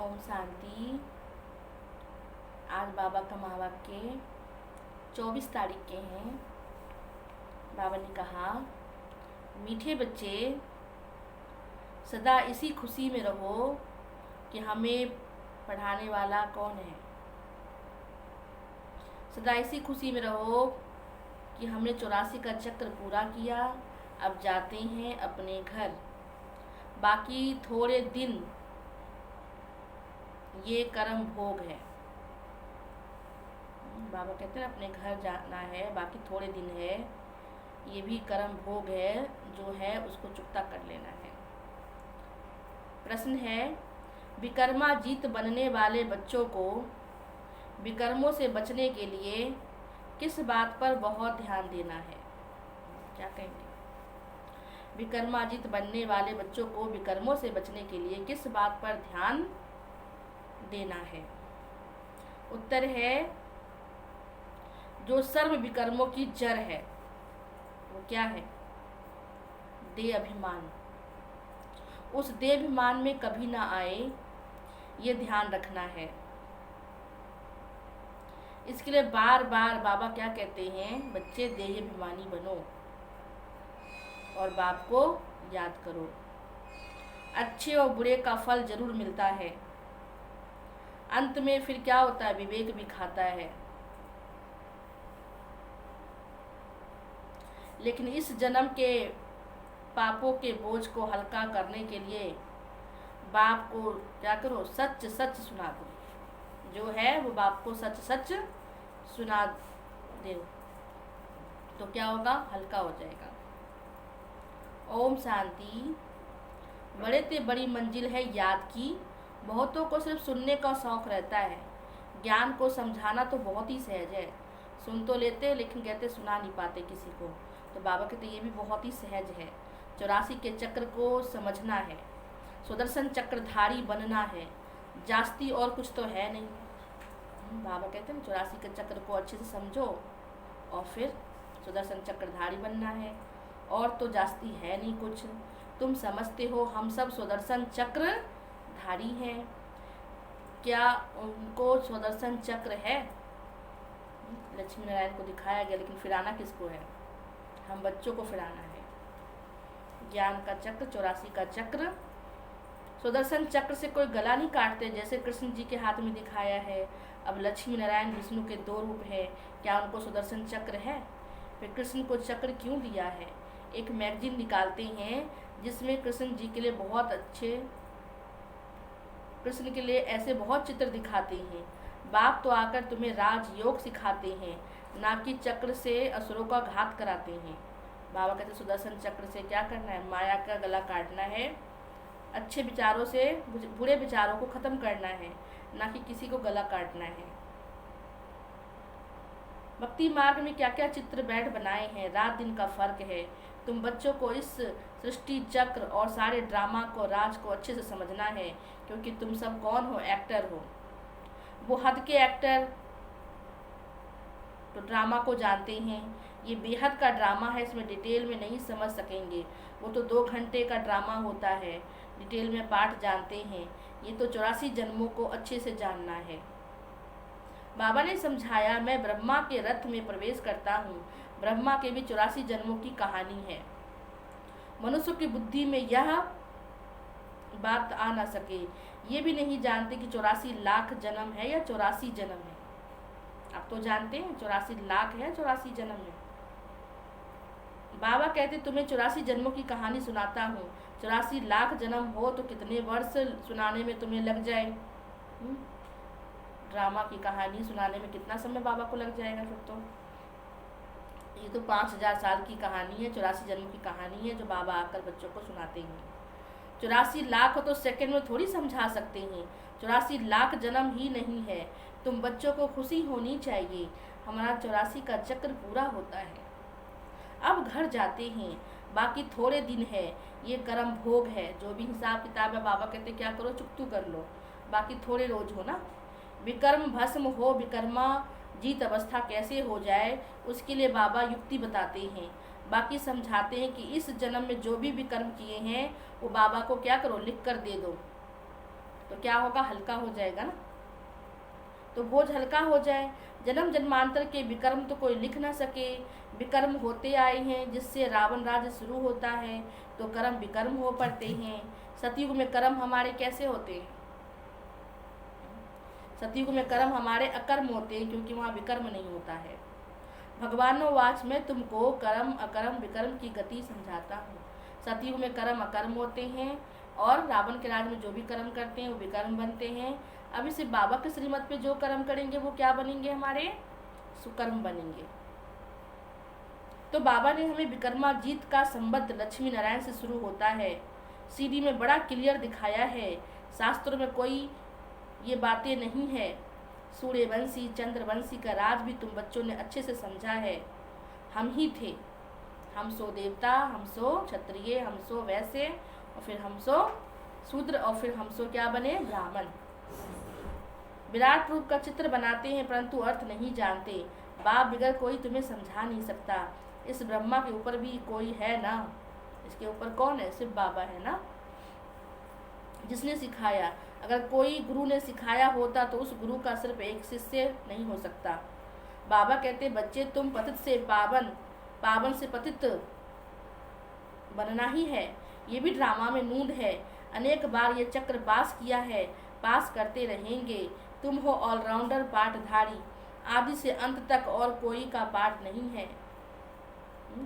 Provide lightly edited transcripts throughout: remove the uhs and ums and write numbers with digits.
ओम शांति। आज बाबा का महावाक्य 24 तारीख के हैं। बाबा ने कहा, मीठे बच्चे सदा इसी खुशी में रहो कि हमें पढ़ाने वाला कौन है। सदा इसी खुशी में रहो कि हमने 84 का चक्र पूरा किया, अब जाते हैं अपने घर। बाकी थोड़े दिन ये कर्म भोग है। बाबा कहते हैं अपने घर जाना है, बाकी थोड़े दिन है, ये भी कर्म भोग है, जो है उसको चुकता कर लेना है। प्रश्न है, विकर्मा जीत बनने वाले बच्चों को विकर्मों से बचने के लिए किस बात पर बहुत ध्यान देना है? क्या कहेंगे? विकर्माजित बनने वाले बच्चों को विकर्मों से बचने के लिए किस बात पर ध्यान देना है? उत्तर है, जो सर्व विकर्मों की जड़ है वो क्या है? देह अभिमान। उस देह अभिमान में कभी ना आए, ये ध्यान रखना है। इसके लिए बार बार बाबा क्या कहते हैं, बच्चे देह अभिमानी बनो और बाप को याद करो। अच्छे और बुरे का फल जरूर मिलता है, अंत में फिर क्या होता है, विवेक भी खाता है। लेकिन इस जन्म के पापों के बोझ को हल्का करने के लिए बाप को क्या करो, सच सच सुना दो। जो है वो बाप को सच सच सुना दे, तो क्या होगा, हल्का हो जाएगा। ओम शांति। बड़े से बड़ी मंजिल है याद की, बहुतों को सिर्फ सुनने का शौक रहता है। ज्ञान को समझाना तो बहुत ही सहज है, सुन तो लेते लेकिन कहते सुना नहीं पाते किसी को। तो बाबा कहते ये भी बहुत ही सहज है। 84 के चक्र को समझना है, सुदर्शन चक्रधारी बनना है, जास्ती और कुछ तो है नहीं। बाबा कहते हैं 84 के चक्र को अच्छे से समझो और फिर सुदर्शन चक्रधारी बनना है, और तो जास्ती है नहीं कुछ। तुम समझते हो हम सब सुदर्शन चक्रधारी हैं, क्या उनको सुदर्शन चक्र है? लक्ष्मी नारायण को दिखाया गया, लेकिन फिराना किसको है? हम बच्चों को फिराना है। ज्ञान का चक्र, 84 का चक्र, सुदर्शन चक्र से कोई गला नहीं काटते, जैसे कृष्ण जी के हाथ में दिखाया है। अब लक्ष्मी नारायण विष्णु के 2 रूप है, क्या उनको सुदर्शन चक्र है? फिर कृष्ण को चक्र क्यों दिया है? एक मैगजीन निकालते हैं जिसमें कृष्ण जी के लिए बहुत अच्छे, कृष्ण के लिए ऐसे बहुत चित्र दिखाते हैं। बाप तो आकर तुम्हें राजयोग सिखाते हैं, ना कि चक्र से असुरों का घात कराते हैं। बाबा कहते सुदर्शन चक्र से क्या करना है, माया का गला काटना है, अच्छे विचारों से बुरे विचारों को खत्म करना है, ना कि किसी को गला काटना है। भक्ति मार्ग में क्या क्या चित्र बैठ बनाए हैं, रात दिन का फर्क है। तुम बच्चों को इस सृष्टि चक्र और सारे ड्रामा को, राज को अच्छे से समझना है, क्योंकि तुम सब कौन हो, एक्टर हो। वो हद के एक्टर तो ड्रामा को जानते हैं, ये बेहद का ड्रामा है, इसमें डिटेल में नहीं समझ सकेंगे। वो तो 2 घंटे का ड्रामा होता है, डिटेल में पाठ जानते हैं। ये तो 84 जन्मों को अच्छे से जानना है। बाबा ने समझाया, मैं ब्रह्मा के रथ में प्रवेश करता हूँ। ब्रह्मा के भी 84 जन्मों की कहानी है। मनुष्य की बुद्धि में यह बात आ ना सके, ये भी नहीं जानते कि 84 लाख जन्म है या 84 जन्म है। अब तो जानते हैं 84 लाख है, 84 जन्म है। बाबा कहते तुम्हें 84 जन्मों की कहानी सुनाता हूँ। 84 लाख जन्म हो तो कितने वर्ष सुनाने में तुम्हें लग जाए? ड्रामा की कहानी सुनाने में कितना समय बाबा को लग जाएगा? फिर तो ये तो 5000 साल की कहानी है, 84 जन्मों की कहानी है, जो बाबा आकर बच्चों को सुनाते हैं। 84 लाख हो तो सेकंड में थोड़ी समझा सकते हैं। 84 लाख जन्म ही नहीं है। तुम बच्चों को खुशी होनी चाहिए, हमारा 84 का चक्र पूरा होता है। अब घर जाते हैं, बाकी थोड़े दिन है, ये कर्म भोग है। जो भी हिसाब किताब है बाबा कहते क्या करो, चुकतू कर लो, बाकी थोड़े रोज हो ना। विकर्म भस्म हो, विकर्मा जीत अवस्था कैसे हो जाए, उसके लिए बाबा युक्ति बताते हैं। बाकी समझाते हैं कि इस जन्म में जो भी विकर्म किए हैं वो बाबा को क्या करो, लिख कर दे दो। तो क्या होगा, हल्का हो जाएगा ना। तो बोझ हल्का हो जाए। जन्म जन्मांतर के विकर्म तो कोई लिख ना सके, विकर्म होते आए हैं जिससे रावण राज्य शुरू होता है, तो कर्म विकर्म हो पड़ते हैं। सतयुग में कर्म हमारे कैसे होते हैं? सतयुग में कर्म हमारे अकर्म होते हैं, क्योंकि वहाँ विकर्म नहीं होता है। भगवानोवाच में तुमको कर्म अकर्म विकर्म की गति समझाता हूँ। सतयुग में कर्म अकर्म होते हैं, और रावण के राज में जो भी कर्म करते हैं वो विकर्म बनते हैं। अभी सिर्फ बाबा के श्रीमत पे जो कर्म करेंगे वो क्या बनेंगे, हमारे सुकर्म बनेंगे। तो बाबा ने हमें विक्रमाजीत का संबंध लक्ष्मी नारायण से शुरू होता है। सीडी में बड़ा क्लियर दिखाया है, शास्त्रों में कोई ये बातें नहीं है। सूर्यवंशी चंद्रवंशी का राज भी तुम बच्चों ने अच्छे से समझा है। हम ही थे, हम सो देवता, हम सो क्षत्रिय, हम सो वैश्य, और फिर हम सो शूद्र, और फिर हम सो क्या बने, ब्राह्मण। विराट रूप का चित्र बनाते हैं परंतु अर्थ नहीं जानते। बाप बिगर कोई तुम्हें समझा नहीं सकता। इस ब्रह्मा के ऊपर भी कोई है ना, इसके ऊपर कौन है, सिर्फ बाबा है ना, जिसने सिखाया। अगर कोई गुरु ने सिखाया होता तो उस गुरु का सिर्फ एक शिष्य नहीं हो सकता। बाबा कहते बच्चे तुम पतित से पावन, पावन से पतित बनना ही है। ये भी ड्रामा में नूंद है, अनेक बार ये चक्र पास किया है, पास करते रहेंगे। तुम हो ऑलराउंडर पाठधारी, आदि से अंत तक और कोई का पाठ नहीं है।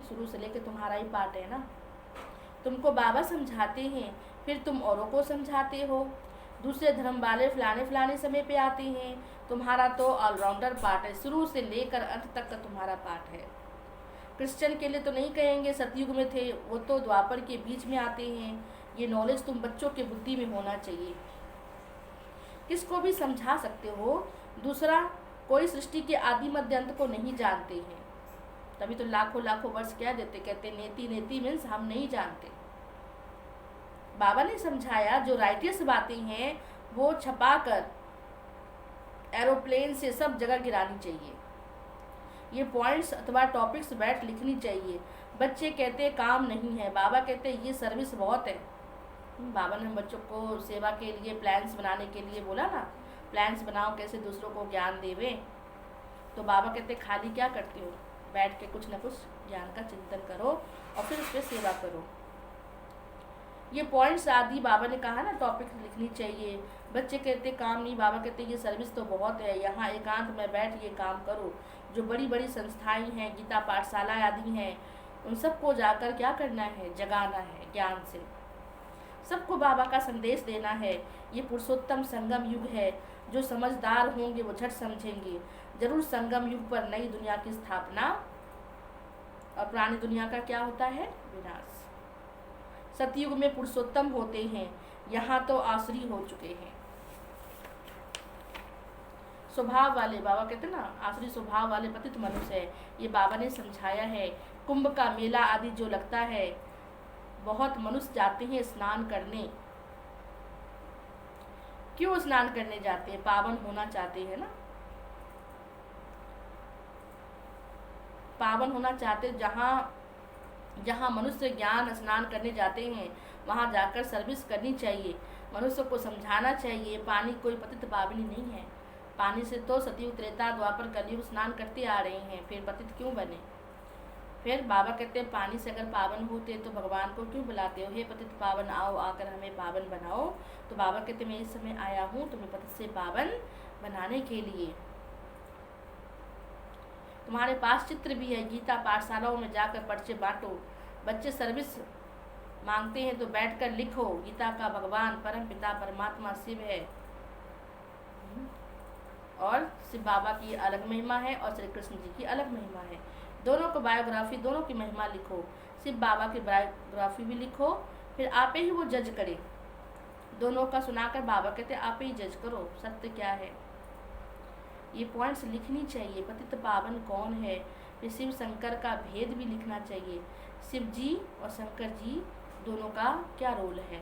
शुरू से लेकर तुम्हारा ही पाठ है ना। तुमको बाबा समझाते हैं, फिर तुम औरों को समझाते हो। दूसरे धर्म वाले फलाने फलाने समय पे आते हैं, तुम्हारा तो ऑलराउंडर पाठ है, शुरू से लेकर अंत तक का तुम्हारा पाठ है। क्रिश्चियन के लिए तो नहीं कहेंगे सतयुग में थे, वो तो द्वापर के बीच में आते हैं। ये नॉलेज तुम बच्चों के बुद्धि में होना चाहिए, किसको भी समझा सकते हो। दूसरा, कोई सृष्टि के आदि मध्य अंत को नहीं जानते हैं, तभी तो लाखों लाखों वर्ष क्या देते, कहते नेति नेति मीन्स हम नहीं जानते। बाबा ने समझाया जो राइटियस बातें हैं वो छपाकर एरोप्लेन से सब जगह गिरानी चाहिए। ये पॉइंट्स अथवा टॉपिक्स बैठ लिखनी चाहिए। बच्चे कहते काम नहीं है, बाबा कहते ये सर्विस बहुत है। बाबा ने बच्चों को सेवा के लिए प्लान्स बनाने के लिए बोला ना, प्लान्स बनाओ कैसे दूसरों को ज्ञान देवे। तो बाबा कहते खाली क्या करते हो, बैठ के कुछ न कुछ ज्ञान का चिंतन करो और फिर उस पर सेवा करो। ये पॉइंट्स आदि बाबा ने कहा ना टॉपिक लिखनी चाहिए। बच्चे कहते काम नहीं, बाबा कहते ये सर्विस तो बहुत है, यहाँ एकांत में बैठ ये काम करो। जो बड़ी बड़ी संस्थाएं हैं, गीता पाठशाला आदि हैं, उन सबको जाकर क्या करना है, जगाना है ज्ञान से। सबको बाबा का संदेश देना है। ये पुरुषोत्तम संगम युग है, जो समझदार होंगे वो झट समझेंगे। जरूर संगम युग पर नई दुनिया की स्थापना, और पुरानी दुनिया का क्या होता है, विनाश। सतयुग में पुरुषोत्तम होते हैं, यहाँ तो आसुरी हो चुके हैं। स्वभाव वाले, बाबा कहते ना आसुरी स्वभाव वाले पतित मनुष्य है, ये बाबा ने समझाया है। कुंभ का मेला आदि जो लगता है, बहुत मनुष्य जाते हैं स्नान करने। क्यों स्नान करने जाते हैं, पावन होना चाहते हैं ना, पावन होना चाहते। जहाँ मनुष्य ज्ञान स्नान करने जाते हैं वहाँ जाकर सर्विस करनी चाहिए, मनुष्य को समझाना चाहिए। पानी कोई पतित पावनी नहीं है, पानी से तो सतयुग त्रेता द्वापर कलयुग स्नान करते आ रहे हैं, फिर पतित क्यों बने। फिर बाबा कहते हैं पानी से अगर पावन होते तो भगवान को क्यों बुलाते हो, हे पतित पावन आओ, आकर हमें पावन बनाओ। तो बाबा कहते मैं इस समय आया हूँ तुम्हें पतित से पावन बनाने के लिए। तुम्हारे पास चित्र भी है, गीता पाठशालाओं में जाकर पर्चे बांटो। बच्चे सर्विस मांगते हैं तो बैठकर लिखो, गीता का भगवान परम पिता परमात्मा शिव है, और शिव बाबा की अलग महिमा है और श्री कृष्ण जी की अलग महिमा है। दोनों को बायोग्राफी, दोनों की महिमा लिखो। शिव बाबा की बायोग्राफी भी लिखो, फिर आप ही वो जज करें। दोनों का सुनाकर बाबा कहते आप ही जज करो सत्य क्या है। ये पॉइंट्स लिखनी चाहिए। पतित पावन कौन है, फिर शिव शंकर का भेद भी लिखना चाहिए। शिव जी और शंकर जी दोनों का क्या रोल है।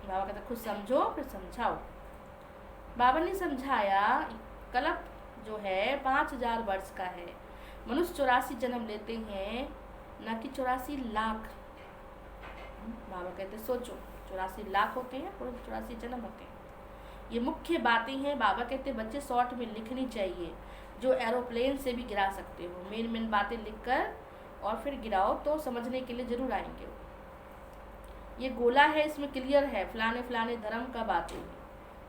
बाबा कहते खुद समझो फिर समझाओ। बाबा ने समझाया कल्प जो है 5000 वर्ष का है। मनुष्य 84 जन्म लेते हैं, न कि 84 लाख। बाबा कहते सोचो 84 लाख होते हैं, 84 जन्म होते हैं। ये मुख्य बातें हैं। बाबा कहते हैं बच्चे शॉर्ट में लिखनी चाहिए, जो एरोप्लेन से भी गिरा सकते हो। मेन बातें लिखकर और फिर गिराओ तो समझने के लिए ज़रूर आएंगे। ये गोला है, इसमें क्लियर है फलाने फलाने धर्म कब आते हैं।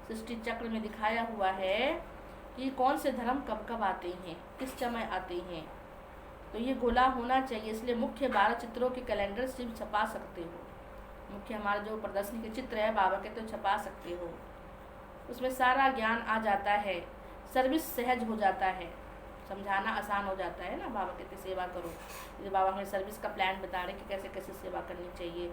सृष्टि चक्र में दिखाया हुआ है कि कौन से धर्म कब कब आते हैं, किस समय आते हैं। तो ये गोला होना चाहिए। इसलिए मुख्य 12 चित्रों के कैलेंडर से भी छपा सकते हो। मुख्य हमारा जो प्रदर्शनी के चित्र है बाबा के, तो छपा सकते हो। उसमें सारा ज्ञान आ जाता है, सर्विस सहज हो जाता है, समझाना आसान हो जाता है ना। बाबा कहते सेवा करो, ये बाबा हमें सर्विस का प्लान बता रहे कि कैसे कैसे सेवा करनी चाहिए।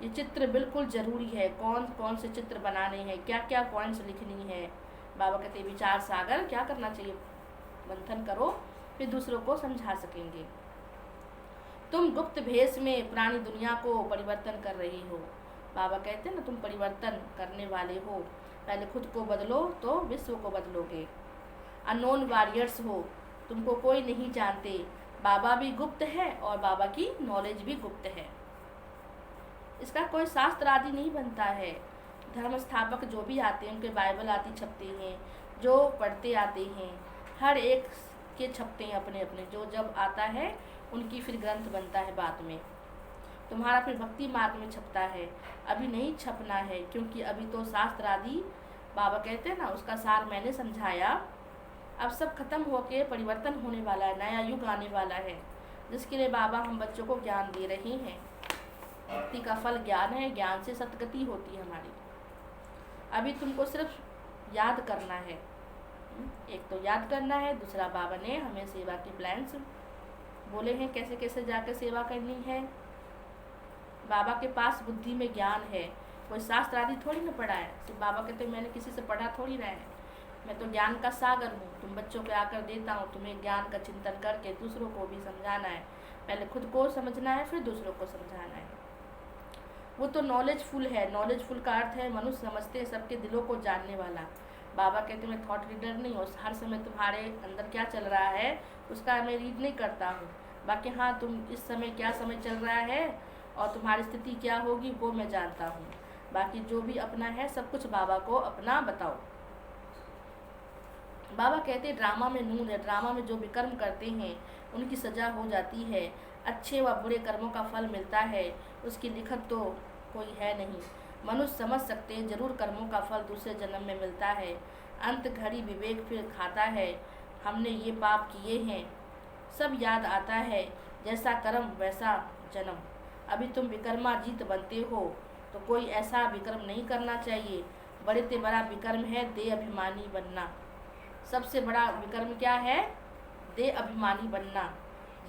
ये चित्र बिल्कुल ज़रूरी है, कौन कौन से चित्र बनाने हैं, क्या क्या पॉइंट्स लिखनी है। बाबा कहते विचार सागर क्या करना चाहिए, मंथन करो, फिर दूसरों को समझा सकेंगे। तुम गुप्त भेष में पुरानी दुनिया को परिवर्तन कर रही हो। बाबा कहते हैं ना, तुम परिवर्तन करने वाले हो। पहले खुद को बदलो तो विश्व को बदलोगे। अननोन वॉरियर्स हो, तुमको कोई नहीं जानते। बाबा भी गुप्त है और बाबा की नॉलेज भी गुप्त है। इसका कोई शास्त्र आदि नहीं बनता है। धर्म स्थापक जो भी आते हैं उनके बाइबल आदि छपते हैं, जो पढ़ते आते हैं, हर एक के छपते हैं अपने अपने। जो जब आता है उनकी फिर ग्रंथ बनता है बाद में। तुम्हारा फिर भक्ति मार्ग में छपता है, अभी नहीं छपना है, क्योंकि अभी तो शास्त्र आदि बाबा कहते हैं ना, उसका सार मैंने समझाया। अब सब खत्म होके परिवर्तन होने वाला है, नया युग आने वाला है, जिसके लिए बाबा हम बच्चों को ज्ञान दे रहे हैं। भक्ति का फल ज्ञान है, ज्ञान से सतगति होती है हमारी। अभी तुमको सिर्फ याद करना है। एक तो याद करना है, दूसरा बाबा ने हमें सेवा के प्लान्स बोले हैं, कैसे कैसे जाकर सेवा करनी है। बाबा के पास बुद्धि में ज्ञान है, कोई शास्त्र आदि थोड़ी ना पढ़ा है। सिर्फ बाबा कहते हैं मैंने किसी से पढ़ा थोड़ी रहा है, मैं तो ज्ञान का सागर हूँ। तुम बच्चों को आकर देता हूँ, तुम्हें ज्ञान का चिंतन करके दूसरों को भी समझाना है। पहले खुद को समझना है, फिर दूसरों को समझाना है। वो तो नॉलेजफुल है। नॉलेजफुल का अर्थ है मनुष्य समझते हैं, सबके दिलों को जानने वाला। बाबा कहते मैं थॉट रीडर नहीं हूँ, हर समय तुम्हारे अंदर क्या चल रहा है उसका मैं रीड नहीं करता हूँ। बाकी हाँ, तुम इस समय क्या समय चल रहा है और तुम्हारी स्थिति क्या होगी वो मैं जानता हूँ। बाकी जो भी अपना है सब कुछ बाबा को अपना बताओ। बाबा कहते ड्रामा में नून है। ड्रामा में जो विकर्म करते हैं उनकी सजा हो जाती है, अच्छे व बुरे कर्मों का फल मिलता है, उसकी लिखत तो कोई है नहीं। मनुष्य समझ सकते हैं जरूर कर्मों का फल दूसरे जन्म में मिलता है। अंत घड़ी विवेक फिर खाता है, हमने ये पाप किए हैं, सब याद आता है, जैसा कर्म वैसा जन्म। अभी तुम विकर्माजीत बनते हो तो कोई ऐसा विकर्म नहीं करना चाहिए। बड़े से बड़ा विकर्म है दे अभिमानी बनना। सबसे बड़ा विकर्म क्या है? दे अभिमानी बनना।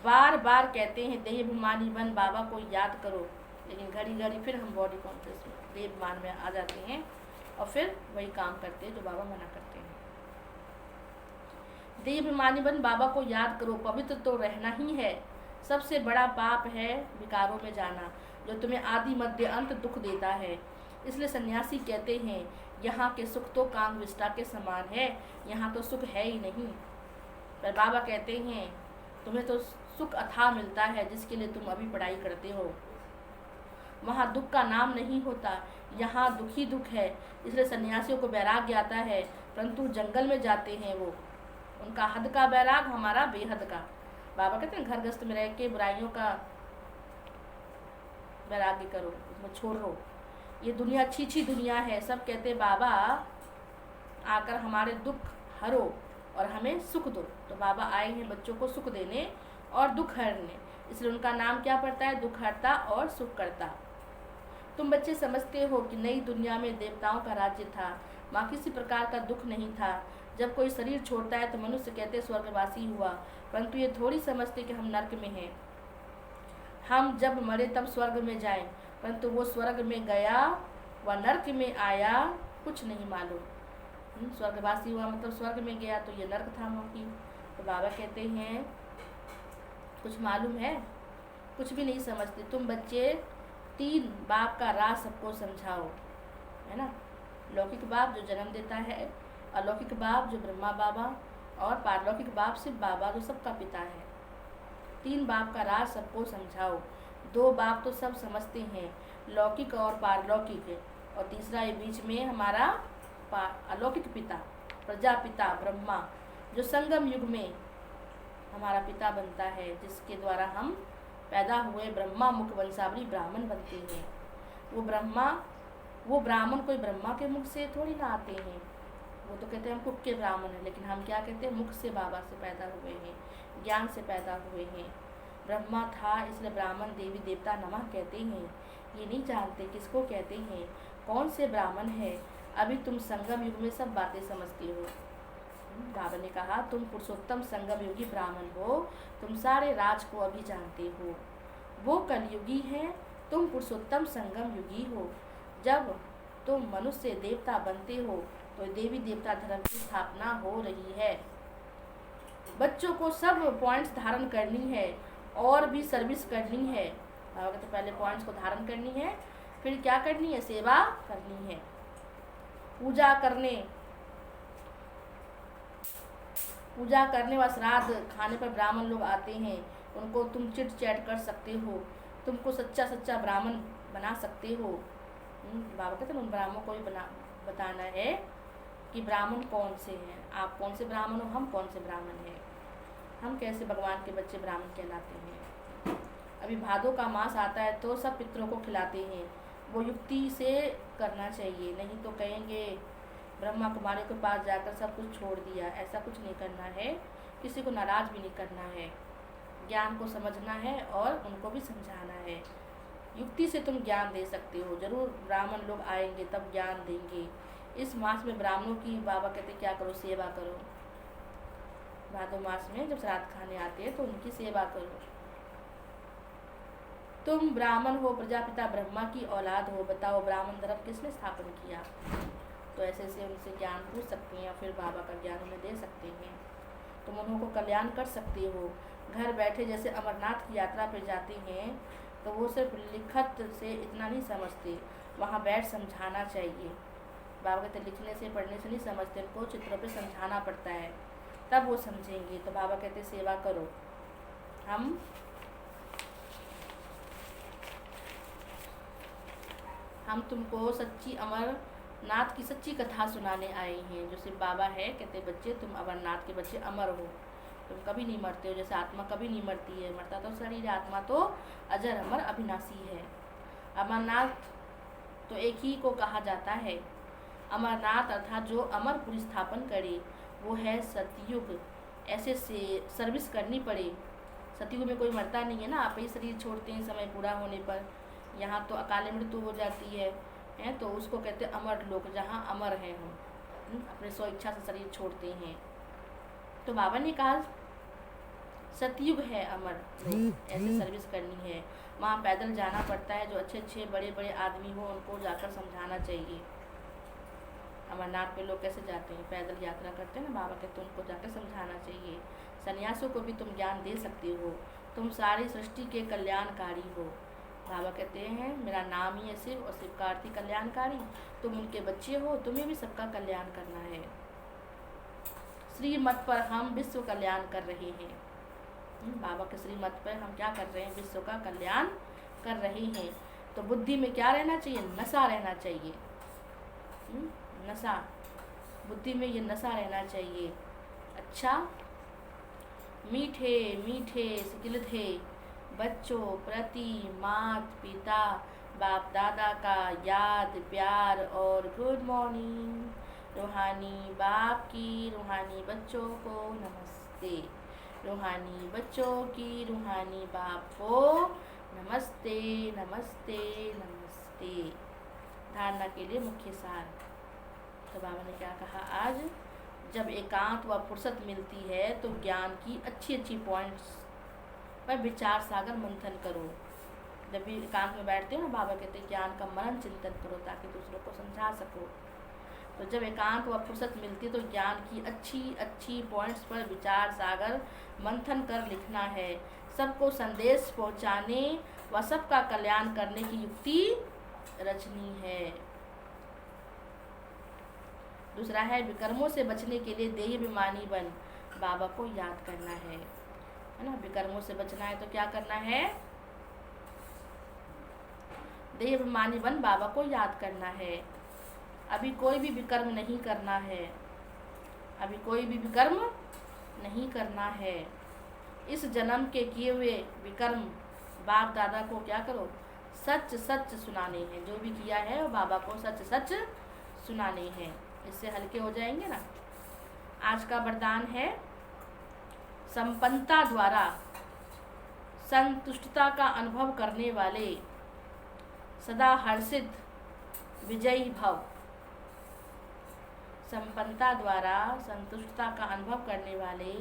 बार बार कहते हैं देह अभिमानी बन, बाबा को याद करो, लेकिन घड़ी घड़ी फिर हम बॉडी कॉन्शियस में देह अभिमान में आ जाते हैं और फिर वही काम करते हैं जो बाबा मना करते हैं। देह अभिमानी बन, बाबा को याद करो, पवित्र तो रहना ही है। सबसे बड़ा पाप है विकारों में जाना, जो तुम्हें आदि मध्य अंत दुख देता है। इसलिए सन्यासी कहते हैं यहाँ के सुख तो कांग विष्टा के समान है, यहाँ तो सुख है ही नहीं। पर बाबा कहते हैं तुम्हें तो सुख अथाह मिलता है, जिसके लिए तुम अभी पढ़ाई करते हो। वहाँ दुख का नाम नहीं होता, यहाँ दुख ही दुख है। इसलिए सन्यासियों को वैराग्य आता है, परंतु जंगल में जाते हैं वो, उनका हद का वैराग, हमारा बेहद का। बाबा कहते हैं घर गृहस्थ में रह के बुराइयों का वैराग्य करो, उसमें छोड़ो। ये दुनिया अच्छी अच्छी दुनिया है। सब कहते हैं बाबा आकर हमारे दुख हरो और हमें सुख दो। तो बाबा आए हैं बच्चों को सुख देने और दुख हरने, इसलिए उनका नाम क्या पड़ता है? दुख हरता और सुख करता। तुम बच्चे समझते हो कि नई दुनिया में देवताओं का राज्य था, वहाँ किसी प्रकार का दुख नहीं था। जब कोई शरीर छोड़ता है तो मनुष्य कहते स्वर्गवासी हुआ, परंतु ये थोड़ी समझते कि हम नर्क में हैं। हम जब मरे तब स्वर्ग में जाएं, परंतु वो स्वर्ग में गया व नर्क में आया कुछ नहीं मालूम। स्वर्गवासी हुआ मतलब स्वर्ग में गया, तो ये नर्क था वहाँ की। तो बाबा कहते हैं कुछ मालूम है? कुछ भी नहीं समझते। तुम बच्चे 3 बाप का राज सबको समझाओ, है ना। लौकिक बाप जो जन्म देता है, अलौकिक बाप जो ब्रह्मा बाबा, और पारलौकिक बाप शिव बाबा जो सबका पिता है। 3 बाप का राज सबको समझाओ। दो बाप तो सब समझते हैं, लौकिक और पारलौकिक, और तीसरा ये बीच में हमारा अलौकिक पिता, प्रजापिता ब्रह्मा, जो संगम युग में हमारा पिता बनता है, जिसके द्वारा हम पैदा हुए ब्रह्मा मुख वंशावली ब्राह्मण बनते हैं। वो ब्राह्मण कोई ब्रह्मा के मुख से थोड़ी ना आते हैं, वो तो कहते हैं हम कुक के ब्राह्मण हैं, लेकिन हम क्या कहते हैं, मुख से बाबा से पैदा हुए हैं, ज्ञान से पैदा हुए हैं। ब्रह्मा था इसलिए ब्राह्मण देवी देवता नमः कहते हैं। ये नहीं जानते किसको कहते हैं, कौन से ब्राह्मण है। अभी तुम संगम युग में सब बातें समझती हो। बाबा ने कहा तुम पुरुषोत्तम संगम युगी ब्राह्मण हो, तुम सारे राज को अभी जानते हो। वो कलयुगी है, तुम पुरुषोत्तम संगम युगी हो। जब तुम मनुष्य देवता बनते हो तो देवी देवता धर्म की स्थापना हो रही है। बच्चों को सब पॉइंट्स धारण करनी है और भी सर्विस करनी है। तो पहले पॉइंट्स को धारण करनी है, फिर क्या करनी है, सेवा करनी है, पूजा करने व श्राद्ध खाने पर ब्राह्मण लोग आते हैं, उनको तुम चिट चैट कर सकते हो, तुमको सच्चा ब्राह्मण बना सकते हो। बाबा कहते हैं उन ब्राह्मणों को भी बताना है कि ब्राह्मण कौन से हैं, आप कौन से ब्राह्मण हो, हम कौन से ब्राह्मण हैं, हम कैसे भगवान के बच्चे ब्राह्मण कहलाते हैं। अभी भादों का मास आता है तो सब पितरों को खिलाते हैं, वो युक्ति से करना चाहिए, नहीं तो कहेंगे ब्रह्मा कुमारी के पास जाकर सब कुछ छोड़ दिया। ऐसा कुछ नहीं करना है, किसी को नाराज़ भी नहीं करना है, ज्ञान को समझना है और उनको भी समझाना है। युक्ति से तुम ज्ञान दे सकते हो, जरूर ब्राह्मण लोग आएंगे तब ज्ञान देंगे। इस मास में ब्राह्मणों की बाबा कहते क्या करो, सेवा करो। भादो मास में जब श्राद्ध खाने आते हैं तो उनकी सेवा करो। तुम ब्राह्मण हो, प्रजापिता ब्रह्मा की औलाद हो, बताओ ब्राह्मण धर्म किसने स्थापन किया। तो ऐसे उनसे ज्ञान पूछ सकते हैं, फिर बाबा का ज्ञान उन्हें दे सकते हैं। तुम उनको कल्याण कर सकते हो। घर बैठे जैसे अमरनाथ की यात्रा पर जाते हैं तो वो सिर्फ लिखत से इतना नहीं समझते, वहाँ बैठ समझाना चाहिए। बाबा कहते लिखने से पढ़ने से नहीं समझते, उनको चित्रों पे समझाना पड़ता है, तब वो समझेंगे। तो बाबा कहते सेवा करो। हम तुमको सच्ची अमरनाथ की सच्ची कथा सुनाने आए हैं। जो सिर्फ बाबा है, कहते बच्चे तुम अमरनाथ के बच्चे अमर हो, तुम कभी नहीं मरते हो। जैसे आत्मा कभी नहीं मरती है, मरता तो शरीर, आत्मा तो अजर अमर अविनाशी है। अमरनाथ तो एक ही को कहा जाता है। अमरनाथ अर्थात जो अमरपुरी स्थापन करे, वो है सतयुग। ऐसे से सर्विस करनी पड़े। सतयुग में कोई मरता नहीं है ना, आप ही शरीर छोड़ते हैं समय पूरा होने पर। यहाँ तो अकाले मृत्यु हो जाती है, तो उसको कहते हैं अमर लोक, जहाँ अमर हैं हम, अपने स्व इच्छा से शरीर छोड़ते हैं। तो बाबा ने कहा सतयुग है अमर लोक, ऐसे सर्विस करनी है। वहाँ पैदल जाना पड़ता है, जो अच्छे बड़े बड़े आदमी हो उनको जाकर समझाना चाहिए। अमरनाथ पे लोग कैसे जाते हैं, पैदल यात्रा करते हैं ना, बाबा कहते हैं उनको जाकर समझाना चाहिए। सन्यासियों को भी तुम ज्ञान दे सकते हो, तुम सारी सृष्टि के कल्याणकारी हो। बाबा कहते हैं मेरा नाम ही है शिव और शिव का अर्थ ही कल्याणकारी, तुम उनके बच्चे हो, तुम्हें भी सबका कल्याण करना है। श्रीमत पर हम विश्व कल्याण कर रहे हैं। बाबा के श्रीमत पर हम क्या कर रहे हैं, विश्व का कल्याण कर रहे हैं। तो बुद्धि में क्या रहना चाहिए, नशा रहना चाहिए। नशा, बुद्धि में ये नशा रहना चाहिए। अच्छा, मीठे मीठे सिकिलधे बच्चों प्रति माता पिता बाप दादा का याद प्यार और गुड मॉर्निंग। रूहानी बाप की रूहानी बच्चों को नमस्ते, रूहानी बच्चों की रूहानी बाप को नमस्ते नमस्ते नमस्ते। धारणा के लिए मुख्य सार। तो बाबा ने क्या कहा, आज जब एकांत व फुर्सत मिलती है तो ज्ञान की अच्छी पॉइंट्स पर विचार सागर मंथन करो। जब भी एकांत में बैठते हो ना, बाबा कहते हैं ज्ञान का मनन चिंतन करो ताकि दूसरों को समझा सको। तो जब एकांत व फुर्सत मिलती है तो ज्ञान की अच्छी पॉइंट्स पर विचार सागर मंथन कर लिखना है। सबको संदेश पहुंचाने व सबका कल्याण करने की युक्ति रचनी है। दूसरा है विकर्मों से बचने के लिए देह अभिमानी बन बाबा को याद करना है ना। विकर्मों से बचना है तो क्या करना है, देह अभिमानी बन बाबा को याद करना है। अभी कोई भी विकर्म नहीं करना है, अभी कोई भी विकर्म नहीं करना है। इस जन्म के किए हुए विकर्म बाप दादा को क्या करो, सच सच सुनाने हैं। जो भी किया है वो बाबा को सच सच सुनाने हैं। इससे हल्के हो जाएंगे ना। आज का वरदान है, संपन्नता द्वारा संतुष्टता का अनुभव करने वाले सदा हर्षित विजयी भव। संपन्नता द्वारा संतुष्टता का अनुभव करने वाले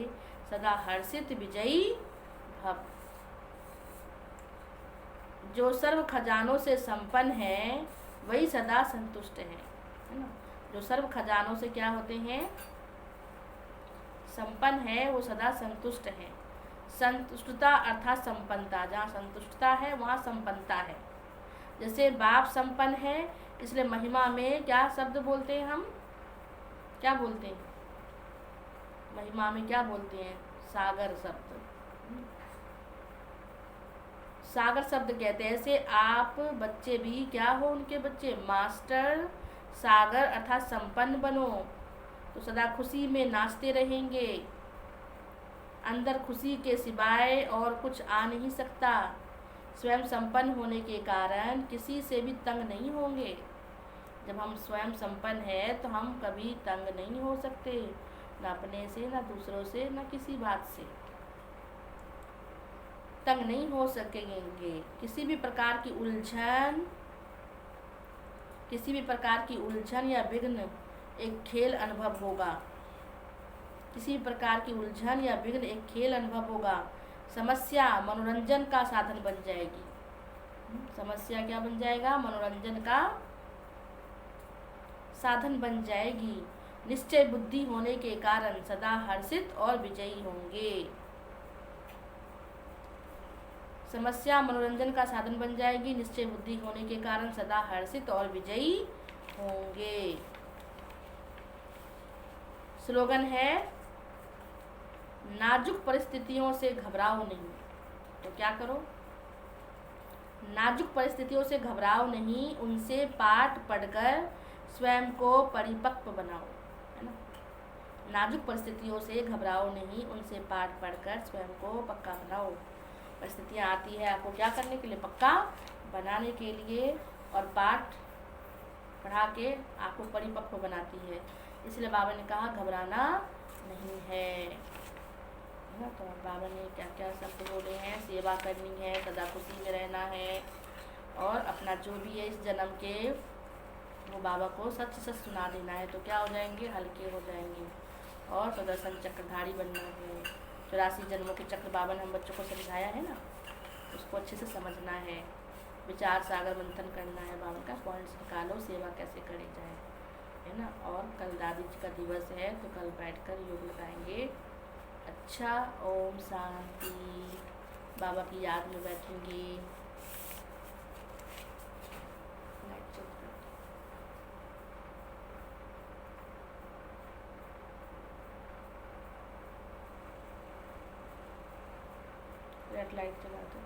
सदा हर्षित विजयी भव। जो सर्व खजानों से संपन्न है वही सदा संतुष्ट है ना। जो सर्व खजानों से क्या होते हैं, संपन्न है, वो सदा संतुष्ट है। संतुष्टता अर्थात संपन्नता, जहाँ संतुष्टता है वहाँ संपन्नता है। जैसे बाप संपन्न है, इसलिए महिमा में क्या शब्द बोलते हैं हम, क्या बोलते हैं महिमा में, क्या बोलते हैं, सागर शब्द, सागर शब्द कहते हैं। ऐसे आप बच्चे भी क्या हो, उनके बच्चे मास्टर सागर अर्थात संपन्न बनो, तो सदा खुशी में नाचते रहेंगे। अंदर खुशी के सिवाय और कुछ आ नहीं सकता। स्वयं संपन्न होने के कारण किसी से भी तंग नहीं होंगे। जब हम स्वयं संपन्न है तो हम कभी तंग नहीं हो सकते, न अपने से, न दूसरों से, न किसी बात से तंग नहीं हो सकेंगे। किसी भी प्रकार की उलझन या विघ्न एक खेल अनुभव होगा। किसी प्रकार की उलझन या विघ्न एक खेल अनुभव होगा। समस्या मनोरंजन का साधन बन जाएगी। समस्या क्या बन जाएगा, मनोरंजन का साधन बन जाएगी। निश्चय बुद्धि होने के कारण सदा हर्षित और विजयी होंगे। समस्या मनोरंजन का साधन बन जाएगी, निश्चय बुद्धि होने के कारण सदा हर्षित और विजयी होंगे। स्लोगन है, नाजुक परिस्थितियों से घबराओ नहीं। तो क्या करो, नाजुक परिस्थितियों से घबराओ नहीं, उनसे पाठ पढ़कर स्वयं को परिपक्व बनाओ, है ना। नाजुक परिस्थितियों से घबराओ नहीं, उनसे पाठ पढ़कर स्वयं को पक्का बनाओ। परिस्थितियाँ आती है आपको क्या करने के लिए, पक्का बनाने के लिए, और पाठ पढ़ा के आपको परिपक्व बनाती है। इसलिए बाबा ने कहा घबराना नहीं है ना। तो बाबा ने क्या क्या शब्द बोले हैं, सेवा करनी है, सदा खुशी में रहना है, और अपना जो भी है इस जन्म के वो बाबा को सच सच सुना देना है। तो क्या हो जाएंगे, हल्के हो जाएंगे। और सुदर्शन चक्रधारी बनना है। 84 जन्मों के चक्र बाबा ने हम बच्चों को समझाया है ना, उसको अच्छे से समझना है। विचार सागर मंथन करना है, बाबा का पॉइंट्स निकालो, सेवा कैसे करी जाए, है ना। और कल दादी जी का दिवस है तो कल बैठकर योग लगाएंगे। अच्छा, ओम शांति। बाबा की याद में बैठेंगे। रेड लाइट चला दो।